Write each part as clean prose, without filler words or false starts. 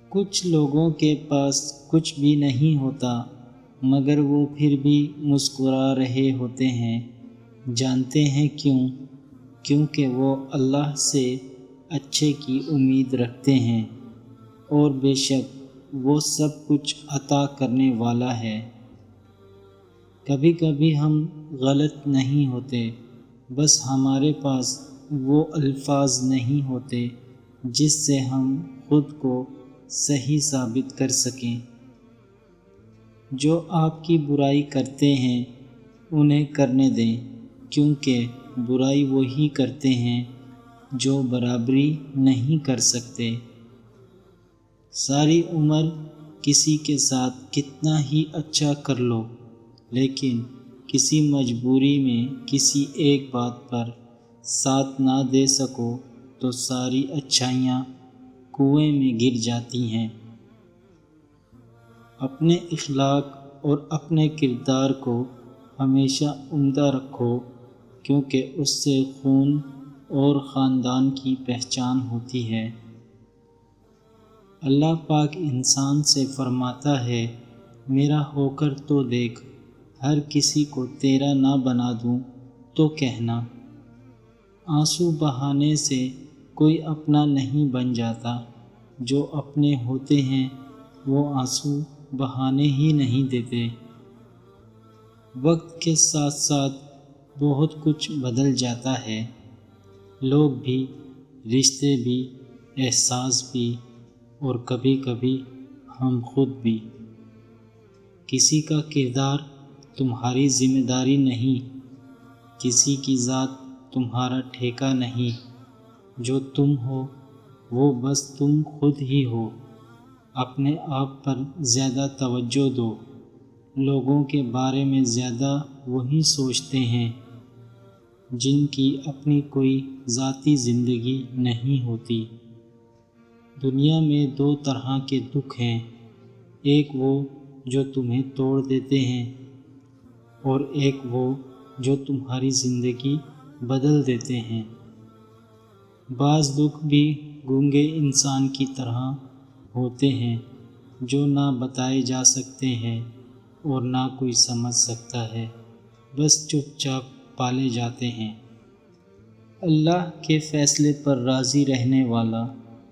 کچھ لوگوں کے پاس کچھ بھی نہیں ہوتا مگر وہ پھر بھی مسکرا رہے ہوتے ہیں۔ جانتے ہیں کیوں؟ کیونکہ وہ اللہ سے اچھے کی امید رکھتے ہیں، اور بے شک وہ سب کچھ عطا کرنے والا ہے۔ کبھی کبھی ہم غلط نہیں ہوتے، بس ہمارے پاس وہ الفاظ نہیں ہوتے جس سے ہم خود کو صحیح ثابت کر سکیں۔ جو آپ کی برائی کرتے ہیں انہیں کرنے دیں، کیونکہ برائی وہی کرتے ہیں جو برابری نہیں کر سکتے۔ ساری عمر کسی کے ساتھ کتنا ہی اچھا کر لو، لیکن کسی مجبوری میں کسی ایک بات پر ساتھ نہ دے سکو تو ساری اچھائیاں کنویں میں گر جاتی ہیں۔ اپنے اخلاق اور اپنے کردار کو ہمیشہ عمدہ رکھو، کیونکہ اس سے خون اور خاندان کی پہچان ہوتی ہے۔ اللہ پاک انسان سے فرماتا ہے، میرا ہو کر تو دیکھ، ہر کسی کو تیرا نہ بنا دوں تو کہنا۔ آنسو بہانے سے کوئی اپنا نہیں بن جاتا، جو اپنے ہوتے ہیں وہ آنسو بہانے ہی نہیں دیتے۔ وقت کے ساتھ ساتھ بہت کچھ بدل جاتا ہے، لوگ بھی، رشتے بھی، احساس بھی، اور کبھی کبھی ہم خود بھی۔ کسی کا کردار تمہاری ذمہ داری نہیں، کسی کی ذات تمہارا ٹھیکہ نہیں۔ جو تم ہو وہ بس تم خود ہی ہو۔ اپنے آپ پر زیادہ توجہ دو، لوگوں کے بارے میں زیادہ وہی سوچتے ہیں جن کی اپنی کوئی ذاتی زندگی نہیں ہوتی۔ دنیا میں دو طرح کے دکھ ہیں، ایک وہ جو تمہیں توڑ دیتے ہیں، اور ایک وہ جو تمہاری زندگی بدل دیتے ہیں۔ بعض دکھ بھی گونگے انسان کی طرح ہوتے ہیں، جو نہ بتائے جا سکتے ہیں اور نہ کوئی سمجھ سکتا ہے، بس چپ چاپ پالے جاتے ہیں۔ اللہ کے فیصلے پر راضی رہنے والا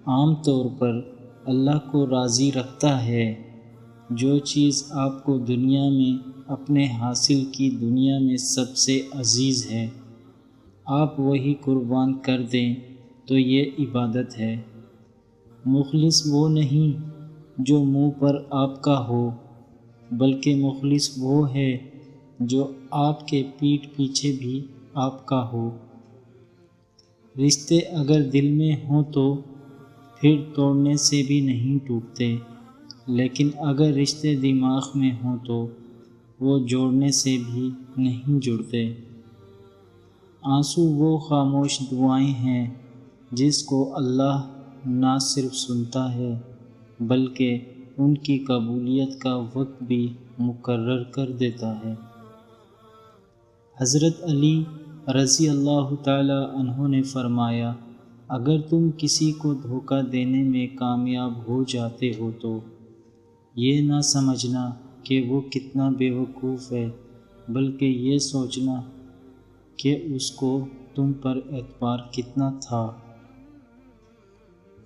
عام طور پر اللہ کو راضی رکھتا ہے۔ جو چیز آپ کو دنیا میں اپنے حاصل کی دنیا میں سب سے عزیز ہے، آپ وہی قربان کر دیں تو یہ عبادت ہے۔ مخلص وہ نہیں جو منہ پر آپ کا ہو، بلکہ مخلص وہ ہے جو آپ کے پیٹھ پیچھے بھی آپ کا ہو۔ رشتے اگر دل میں ہوں تو پھر توڑنے سے بھی نہیں ٹوٹتے، لیکن اگر رشتے دماغ میں ہوں تو وہ جوڑنے سے بھی نہیں جڑتے۔ آنسو وہ خاموش دعائیں ہیں جس کو اللہ نہ صرف سنتا ہے بلکہ ان کی قبولیت کا وقت بھی مقرر کر دیتا ہے۔ حضرت علی رضی اللہ تعالی عنہ نے فرمایا، اگر تم کسی کو دھوکہ دینے میں کامیاب ہو جاتے ہو تو یہ نہ سمجھنا کہ وہ کتنا بیوقوف ہے، بلکہ یہ سوچنا کہ اس کو تم پر اعتبار کتنا تھا۔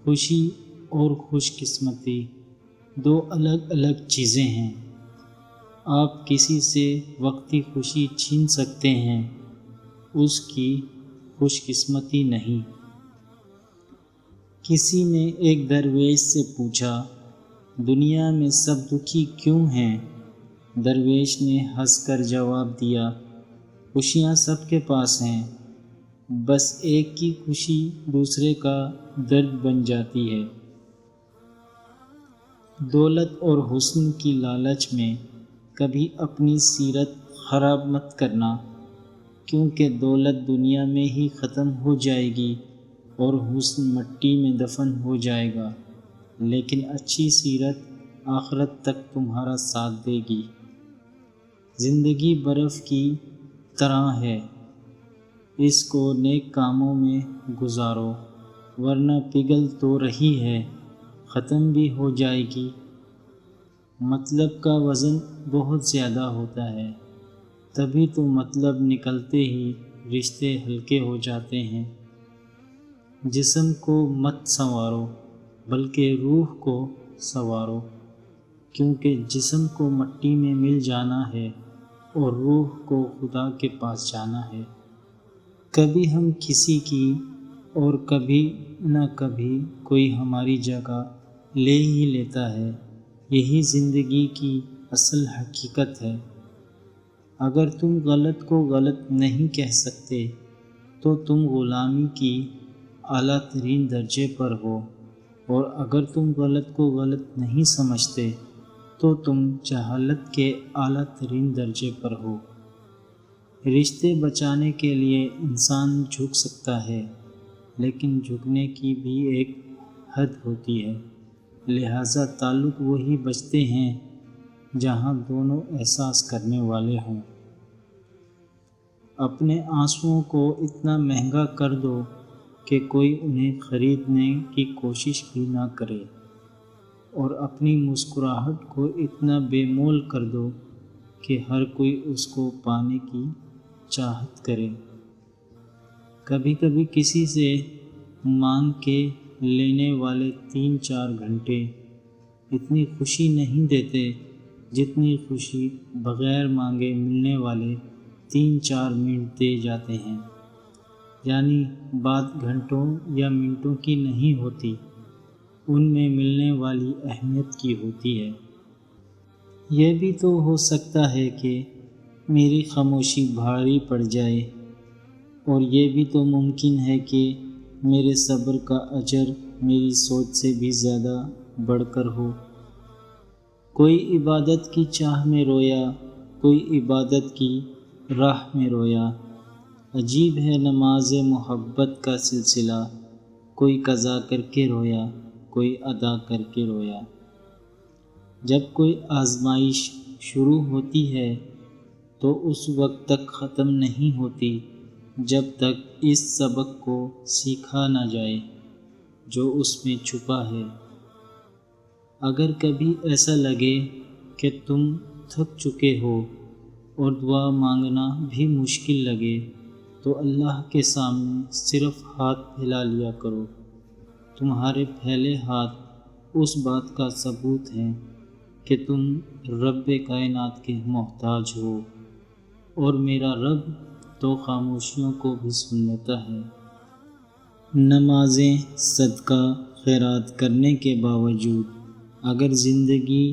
خوشی اور خوش قسمتی دو الگ الگ چیزیں ہیں۔ آپ کسی سے وقتی خوشی چھین سکتے ہیں، اس کی خوش قسمتی نہیں۔ کسی نے ایک درویش سے پوچھا، دنیا میں سب دکھی کیوں ہیں؟ درویش نے ہنس کر جواب دیا، خوشیاں سب کے پاس ہیں، بس ایک کی خوشی دوسرے کا درد بن جاتی ہے۔ دولت اور حسن کی لالچ میں کبھی اپنی سیرت خراب مت کرنا، کیونکہ دولت دنیا میں ہی ختم ہو جائے گی اور حسن مٹی میں دفن ہو جائے گا، لیکن اچھی سیرت آخرت تک تمہارا ساتھ دے گی۔ زندگی برف کی طرح ہے، اس کو نیک کاموں میں گزارو ورنہ پگھل تو رہی ہے، ختم بھی ہو جائے گی۔ مطلب کا وزن بہت زیادہ ہوتا ہے، تبھی تو مطلب نکلتے ہی رشتے ہلکے ہو جاتے ہیں۔ جسم کو مت سنوارو بلکہ روح کو سنوارو، کیونکہ جسم کو مٹی میں مل جانا ہے اور روح کو خدا کے پاس جانا ہے۔ کبھی ہم کسی کی اور کبھی نہ کبھی کوئی ہماری جگہ لے ہی لیتا ہے۔ یہی زندگی کی اصل حقیقت ہے۔ اگر تم غلط کو غلط نہیں کہہ سکتے تو تم غلامی کی اعلیٰ ترین درجے پر ہو، اور اگر تم غلط کو غلط نہیں سمجھتے تو تم جہالت کے اعلیٰ ترین درجے پر ہو۔ رشتے بچانے کے لیے انسان جھک سکتا ہے، لیکن جھکنے کی بھی ایک حد ہوتی ہے، لہٰذا تعلق وہی بچتے ہیں جہاں دونوں احساس کرنے والے ہوں۔ اپنے آنسوؤں کو اتنا مہنگا کر دو کہ کوئی انہیں خریدنے کی کوشش بھی نہ کرے، اور اپنی مسکراہٹ کو اتنا بے مول کر دو کہ ہر کوئی اس کو پانے کی چاہت کرے۔ کبھی کبھی کسی سے مانگ کے لینے والے 3-4 گھنٹے اتنی خوشی نہیں دیتے جتنی خوشی بغیر مانگے ملنے والے 3-4 منٹ دے جاتے ہیں۔ یعنی بات گھنٹوں یا منٹوں کی نہیں ہوتی، ان میں ملنے والی اہمیت کی ہوتی ہے۔ یہ بھی تو ہو سکتا ہے کہ میری خاموشی بھاری پڑ جائے، اور یہ بھی تو ممکن ہے کہ میرے صبر کا اجر میری سوچ سے بھی زیادہ بڑھ کر ہو۔ کوئی عبادت کی چاہ میں رویا، کوئی عبادت کی راہ میں رویا۔ عجیب ہے نماز محبت کا سلسلہ، کوئی قضا کر کے رویا، کوئی ادا کر کے رویا۔ جب کوئی آزمائش شروع ہوتی ہے تو اس وقت تک ختم نہیں ہوتی جب تک اس سبق کو سیکھا نہ جائے جو اس میں چھپا ہے۔ اگر کبھی ایسا لگے کہ تم تھک چکے ہو اور دعا مانگنا بھی مشکل لگے تو اللہ کے سامنے صرف ہاتھ پھیلا لیا کرو۔ تمہارے پھیلے ہاتھ اس بات کا ثبوت ہیں کہ تم رب کائنات کے محتاج ہو، اور میرا رب تو خاموشیوں کو بھی سن لیتا ہے۔ نمازیں، صدقہ، خیرات کرنے کے باوجود اگر زندگی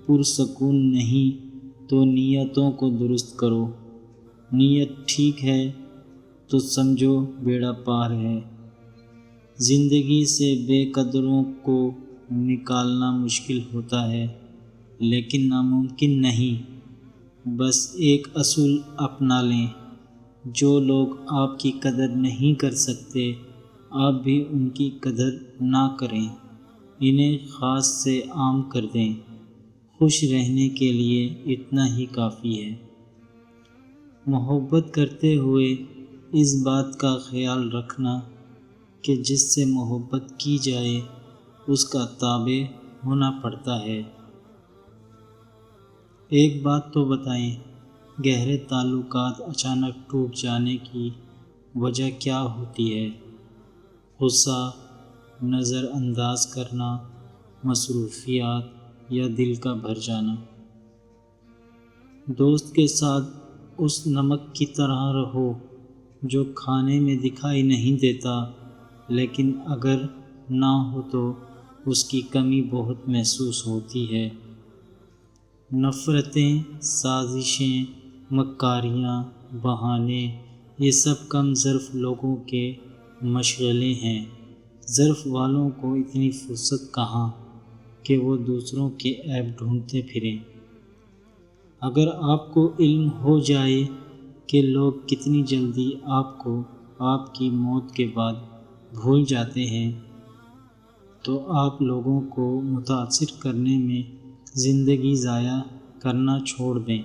پرسکون نہیں تو نیتوں کو درست کرو۔ نیت ٹھیک ہے تو سمجھو بیڑا پار ہے۔ زندگی سے بے قدروں کو نکالنا مشکل ہوتا ہے، لیکن ناممکن نہیں۔ بس ایک اصول اپنا لیں، جو لوگ آپ کی قدر نہیں کر سکتے آپ بھی ان کی قدر نہ کریں، انہیں خاص سے عام کر دیں۔ خوش رہنے کے لیے اتنا ہی کافی ہے۔ محبت کرتے ہوئے اس بات کا خیال رکھنا کہ جس سے محبت کی جائے اس کا تابع ہونا پڑتا ہے۔ ایک بات تو بتائیں، گہرے تعلقات اچانک ٹوٹ جانے کی وجہ کیا ہوتی ہے؟ غصہ، نظر انداز کرنا، مصروفیات یا دل کا بھر جانا؟ دوست کے ساتھ اس نمک کی طرح رہو جو کھانے میں دکھائی نہیں دیتا، لیکن اگر نہ ہو تو اس کی کمی بہت محسوس ہوتی ہے۔ نفرتیں، سازشیں، مکاریاں، بہانے، یہ سب کم ظرف لوگوں کے مشغلے ہیں۔ ظرف والوں کو اتنی فرصت کہاں کہ وہ دوسروں کے عیب ڈھونڈتے پھریں۔ اگر آپ کو علم ہو جائے کہ لوگ کتنی جلدی آپ کو آپ کی موت کے بعد بھول جاتے ہیں تو آپ لوگوں کو متاثر کرنے میں زندگی ضائع کرنا چھوڑ دیں۔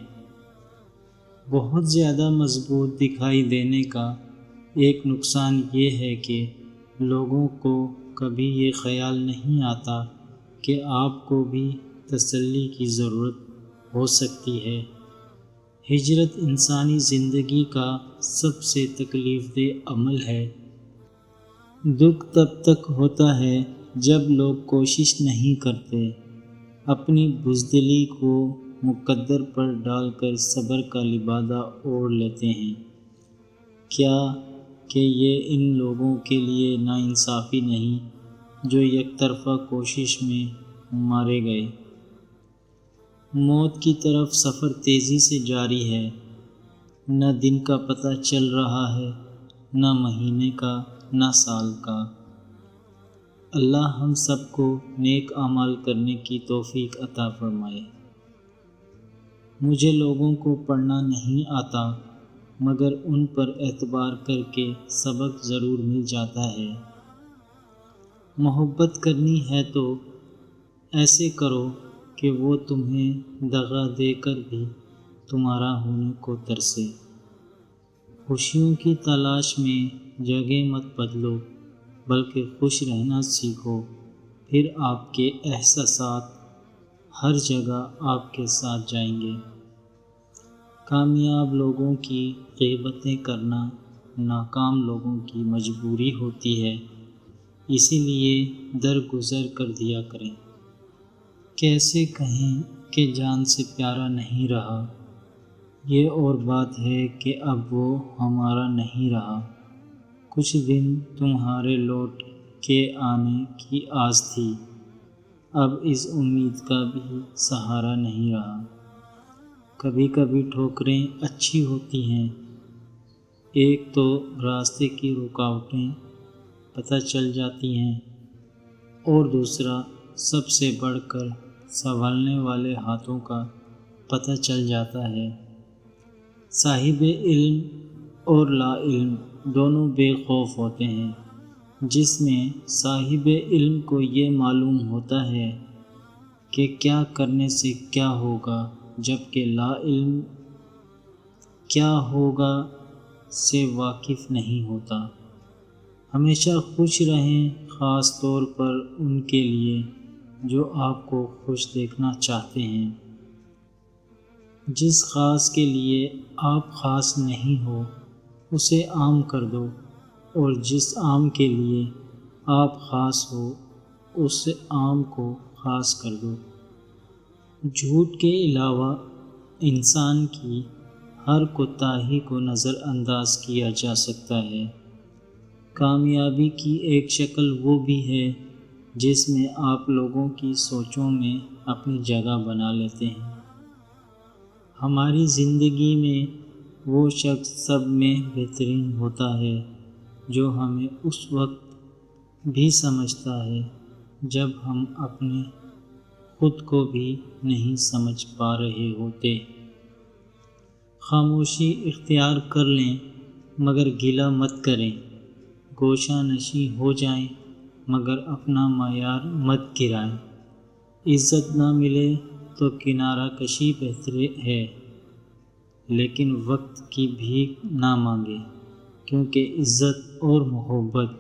بہت زیادہ مضبوط دکھائی دینے کا ایک نقصان یہ ہے کہ لوگوں کو کبھی یہ خیال نہیں آتا کہ آپ کو بھی تسلی کی ضرورت ہو سکتی ہے۔ ہجرت انسانی زندگی کا سب سے تکلیف دہ عمل ہے۔ دکھ تب تک ہوتا ہے جب لوگ کوشش نہیں کرتے، اپنی بزدلی کو مقدر پر ڈال کر صبر کا لبادہ اوڑھ لیتے ہیں۔ کیا کہ یہ ان لوگوں کے لیے ناانصافی نہیں جو یک طرفہ کوشش میں مارے گئے۔ موت کی طرف سفر تیزی سے جاری ہے، نہ دن کا پتہ چل رہا ہے، نہ مہینے کا، نہ سال کا۔ اللہ ہم سب کو نیک اعمال کرنے کی توفیق عطا فرمائے۔ مجھے لوگوں کو پڑھنا نہیں آتا، مگر ان پر اعتبار کر کے سبق ضرور مل جاتا ہے۔ محبت کرنی ہے تو ایسے کرو کہ وہ تمہیں دغا دے کر بھی تمہارا ہونے کو ترسے۔ خوشیوں کی تلاش میں جگہ مت بدلو، بلکہ خوش رہنا سیکھو، پھر آپ کے احساسات ہر جگہ آپ کے ساتھ جائیں گے۔ کامیاب لوگوں کی غیبتیں کرنا ناکام لوگوں کی مجبوری ہوتی ہے، اسی لیے درگزر کر دیا کریں۔ کیسے کہیں کہ جان سے پیارا نہیں رہا، یہ اور بات ہے کہ اب وہ ہمارا نہیں رہا۔ کچھ دن تمہارے لوٹ کے آنے کی آس تھی، اب اس امید کا بھی سہارا نہیں رہا۔ کبھی کبھی ٹھوکریں اچھی ہوتی ہیں، ایک تو راستے کی رکاوٹیں پتہ چل جاتی ہیں، اور دوسرا سب سے بڑھ کر سنبھالنے والے ہاتھوں کا پتہ چل جاتا ہے۔ صاحب علم اور لا علم دونوں بے خوف ہوتے ہیں، جس میں صاحب علم کو یہ معلوم ہوتا ہے کہ کیا کرنے سے کیا ہوگا، جبکہ لا علم کیا ہوگا سے واقف نہیں ہوتا۔ ہمیشہ خوش رہیں، خاص طور پر ان کے لیے جو آپ کو خوش دیکھنا چاہتے ہیں۔ جس خاص کے لیے آپ خاص نہیں ہو اسے عام کر دو، اور جس عام کے لیے آپ خاص ہو اس عام کو خاص کر دو۔ جھوٹ کے علاوہ انسان کی ہر کوتاہی کو نظر انداز کیا جا سکتا ہے۔ کامیابی کی ایک شکل وہ بھی ہے جس میں آپ لوگوں کی سوچوں میں اپنی جگہ بنا لیتے ہیں۔ ہماری زندگی میں وہ شخص سب میں بہترین ہوتا ہے جو ہمیں اس وقت بھی سمجھتا ہے جب ہم اپنے خود کو بھی نہیں سمجھ پا رہے ہوتے۔ خاموشی اختیار کر لیں مگر گلہ مت کریں، گوشہ نشیں ہو جائیں مگر اپنا معیار مت گرائیں۔ عزت نہ ملے تو کنارہ کشی بہتر ہے، لیکن وقت کی بھیک نہ مانگے، کیونکہ عزت اور محبت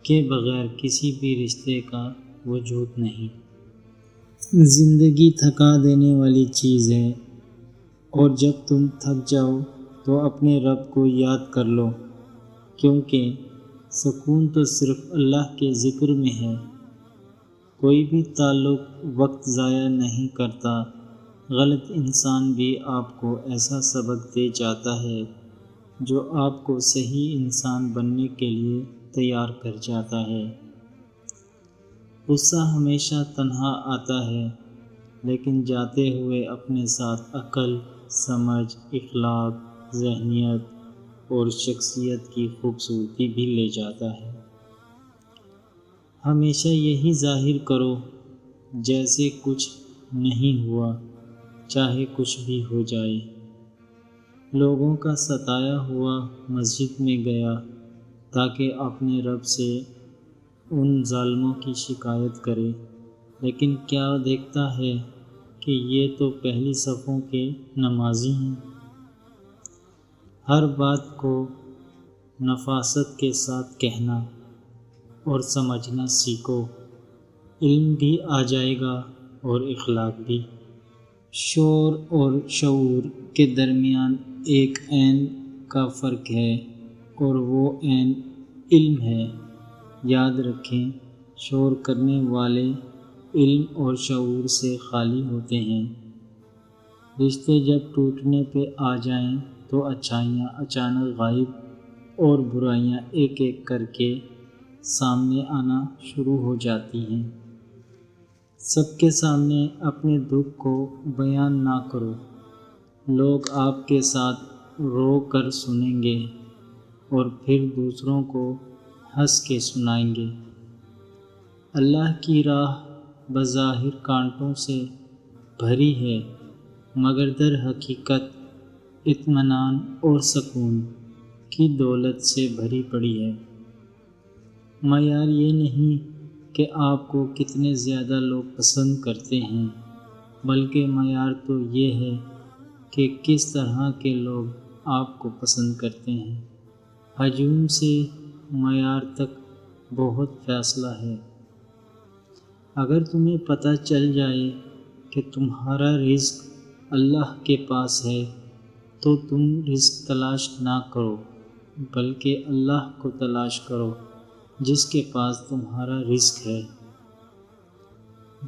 کے بغیر کسی بھی رشتے کا وجود نہیں۔ زندگی تھکا دینے والی چیز ہے، اور جب تم تھک جاؤ تو اپنے رب کو یاد کر لو، کیونکہ سکون تو صرف اللہ کے ذکر میں ہے۔ کوئی بھی تعلق وقت ضائع نہیں کرتا، غلط انسان بھی آپ کو ایسا سبق دے جاتا ہے جو آپ کو صحیح انسان بننے کے لیے تیار کر جاتا ہے۔ غصہ ہمیشہ تنہا آتا ہے، لیکن جاتے ہوئے اپنے ساتھ عقل، سمجھ، اخلاق، ذہنیت اور شخصیت کی خوبصورتی بھی لے جاتا ہے۔ ہمیشہ یہی ظاہر کرو جیسے کچھ نہیں ہوا، چاہے کچھ بھی ہو جائے۔ لوگوں کا ستایا ہوا مسجد میں گیا تاکہ اپنے رب سے ان ظالموں کی شکایت کرے، لیکن کیا دیکھتا ہے کہ یہ تو پہلی صفوں کے نمازی ہیں۔ ہر بات کو نفاست کے ساتھ کہنا اور سمجھنا سیکھو، علم بھی آ جائے گا اور اخلاق بھی۔ شور اور شعور کے درمیان ایک عین کا فرق ہے اور وہ عین علم ہے۔ یاد رکھیں، شور کرنے والے علم اور شعور سے خالی ہوتے ہیں۔ رشتے جب ٹوٹنے پہ آ جائیں تو اچھائیاں اچانک غائب اور برائیاں ایک ایک کر کے سامنے آنا شروع ہو جاتی ہیں۔ سب کے سامنے اپنے دکھ کو بیان نہ کرو، لوگ آپ کے ساتھ رو کر سنیں گے اور پھر دوسروں کو ہنس کے سنائیں گے۔ اللہ کی راہ بظاہر کانٹوں سے بھری ہے مگر در حقیقت اطمینان اور سکون کی دولت سے بھری پڑی ہے۔ معیار یہ نہیں کہ آپ کو کتنے زیادہ لوگ پسند کرتے ہیں، بلکہ معیار تو یہ ہے کہ کس طرح کے لوگ آپ کو پسند کرتے ہیں۔ ہجوم سے معیار تک بہت فاصلہ ہے۔ اگر تمہیں پتہ چل جائے کہ تمہارا رزق اللہ کے پاس ہے تو تم رزق تلاش نہ کرو بلکہ اللہ کو تلاش کرو جس کے پاس تمہارا رزق ہے۔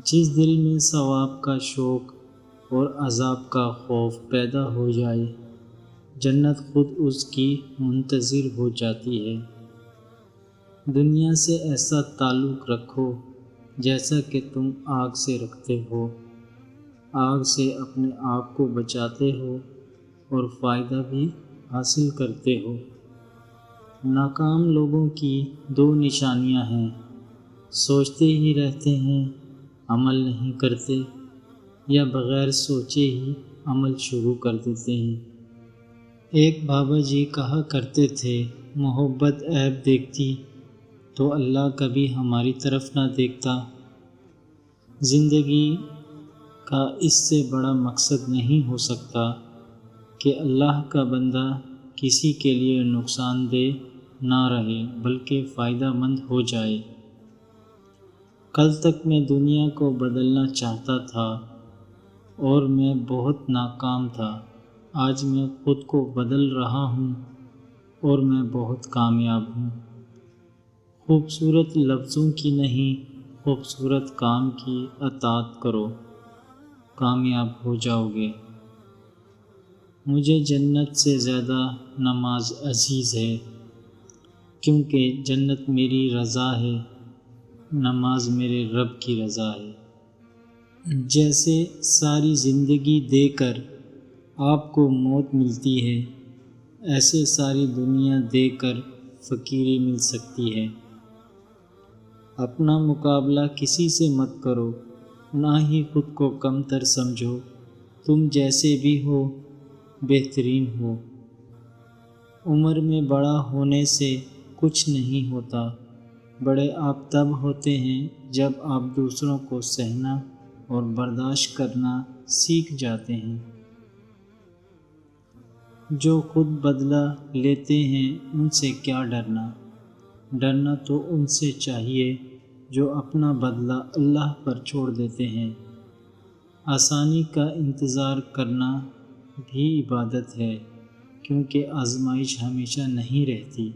جس دل میں ثواب کا شوق اور عذاب کا خوف پیدا ہو جائے، جنت خود اس کی منتظر ہو جاتی ہے۔ دنیا سے ایسا تعلق رکھو جیسا کہ تم آگ سے رکھتے ہو۔ آگ سے اپنے آپ کو بچاتے ہو اور فائدہ بھی حاصل کرتے ہو۔ ناکام لوگوں کی دو نشانیاں ہیں، سوچتے ہی رہتے ہیں، عمل نہیں کرتے، یا بغیر سوچے ہی عمل شروع کر دیتے ہیں۔ ایک بابا جی کہا کرتے تھے، محبت عیب دیکھتی تو اللہ کبھی ہماری طرف نہ دیکھتا۔ زندگی کا اس سے بڑا مقصد نہیں ہو سکتا کہ اللہ کا بندہ کسی کے لیے نقصان دہ نہ رہے بلکہ فائدہ مند ہو جائے۔ کل تک میں دنیا کو بدلنا چاہتا تھا اور میں بہت ناکام تھا۔ آج میں خود کو بدل رہا ہوں اور میں بہت کامیاب ہوں۔ خوبصورت لفظوں کی نہیں، خوبصورت کام کی اطاعت کرو، کامیاب ہو جاؤ گے۔ مجھے جنت سے زیادہ نماز عزیز ہے، کیونکہ جنت میری رضا ہے، نماز میرے رب کی رضا ہے۔ جیسے ساری زندگی دے کر آپ کو موت ملتی ہے، ایسے ساری دنیا دے کر فقیری مل سکتی ہے۔ اپنا مقابلہ کسی سے مت کرو، نہ ہی خود کو کم تر سمجھو۔ تم جیسے بھی ہو بہترین ہو۔ عمر میں بڑا ہونے سے کچھ نہیں ہوتا، بڑے آپ تب ہوتے ہیں جب آپ دوسروں کو سہنا اور برداشت کرنا سیکھ جاتے ہیں۔ جو خود بدلہ لیتے ہیں ان سے کیا ڈرنا؟ ڈرنا تو ان سے چاہیے جو اپنا بدلہ اللہ پر چھوڑ دیتے ہیں۔ آسانی کا انتظار کرنا بھی عبادت ہے، کیونکہ آزمائش ہمیشہ نہیں رہتی۔